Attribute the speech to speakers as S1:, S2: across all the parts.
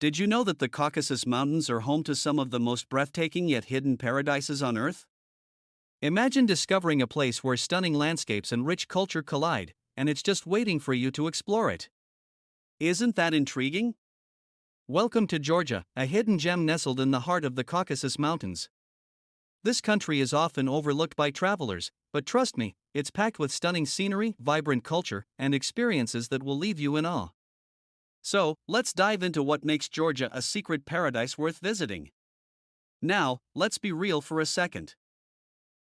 S1: Did you know that the Caucasus Mountains are home to some of the most breathtaking yet hidden paradises on Earth? Imagine discovering a place where stunning landscapes and rich culture collide, and it's just waiting for you to explore it. Isn't that intriguing? Welcome to Georgia, a hidden gem nestled in the heart of the Caucasus Mountains. This country is often overlooked by travelers, but trust me, it's packed with stunning scenery, vibrant culture, and experiences that will leave you in awe. So, let's dive into what makes Georgia a secret paradise worth visiting. Now, let's be real for a second.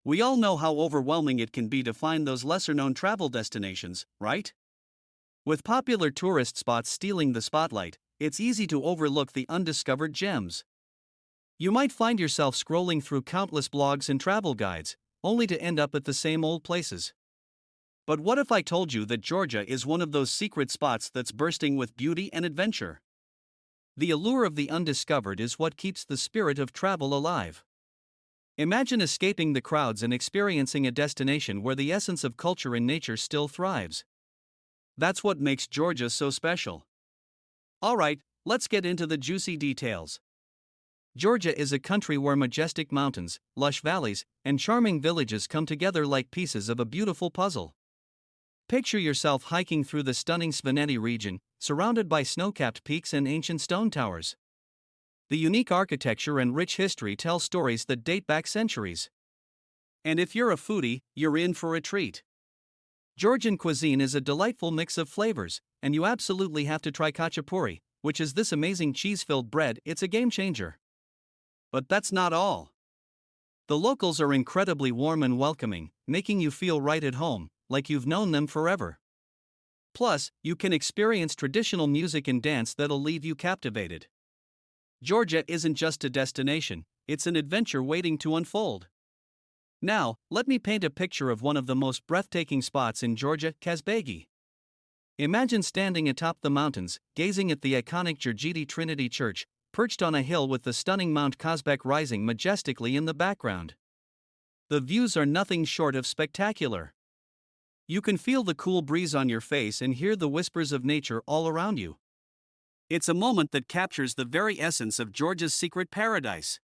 S1: We all know how overwhelming it can be to find those lesser-known travel destinations, right? With popular tourist spots stealing the spotlight, it's easy to overlook the undiscovered gems. You might find yourself scrolling through countless blogs and travel guides, only to end up at the same old places. But what if I told you that Georgia is one of those secret spots that's bursting with beauty and adventure? The allure of the undiscovered is what keeps the spirit of travel alive. Imagine escaping the crowds and experiencing a destination where the essence of culture and nature still thrives. That's what makes Georgia so special. Alright, let's get into the juicy details. Georgia is a country where majestic mountains, lush valleys, and charming villages come together like pieces of a beautiful puzzle. Picture yourself hiking through the stunning Scenic region, surrounded by snow-capped peaks and ancient stone towers. The unique architecture and rich history tell stories that date back centuries. And if you're a foodie, you're in for a treat. Georgian cuisine is a delightful mix of flavors, and you absolutely have to try khachapuri, which is this amazing cheese-filled bread. It's a game-changer. But that's not all. The locals are incredibly warm and welcoming, making you feel right at home, like you've known them forever. Plus, you can experience traditional music and dance that'll leave you captivated. Georgia isn't just a destination, it's an adventure waiting to unfold. Now, let me paint a picture of one of the most breathtaking spots in Georgia, Kazbegi. Imagine standing atop the mountains, gazing at the iconic Georgidi Trinity Church, perched on a hill with the stunning Mount Kazbek rising majestically in the background. The views are nothing short of spectacular. You can feel the cool breeze on your face and hear the whispers of nature all around you. It's a moment that captures the very essence of Georgia's secret paradise.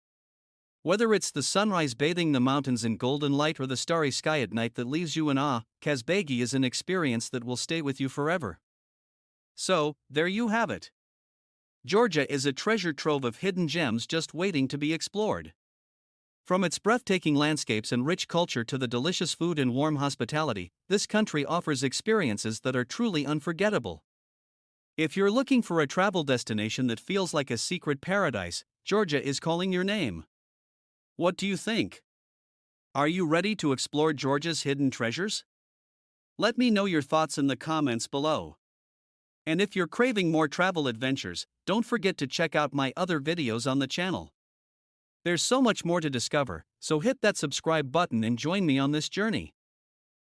S1: Whether it's the sunrise bathing the mountains in golden light or the starry sky at night that leaves you in awe, Kazbegi is an experience that will stay with you forever. So, there you have it. Georgia is a treasure trove of hidden gems just waiting to be explored. From its breathtaking landscapes and rich culture to the delicious food and warm hospitality, this country offers experiences that are truly unforgettable. If you're looking for a travel destination that feels like a secret paradise, Georgia is calling your name. What do you think? Are you ready to explore Georgia's hidden treasures? Let me know your thoughts in the comments below. And if you're craving more travel adventures, don't forget to check out my other videos on the channel. There's so much more to discover, so hit that subscribe button and join me on this journey.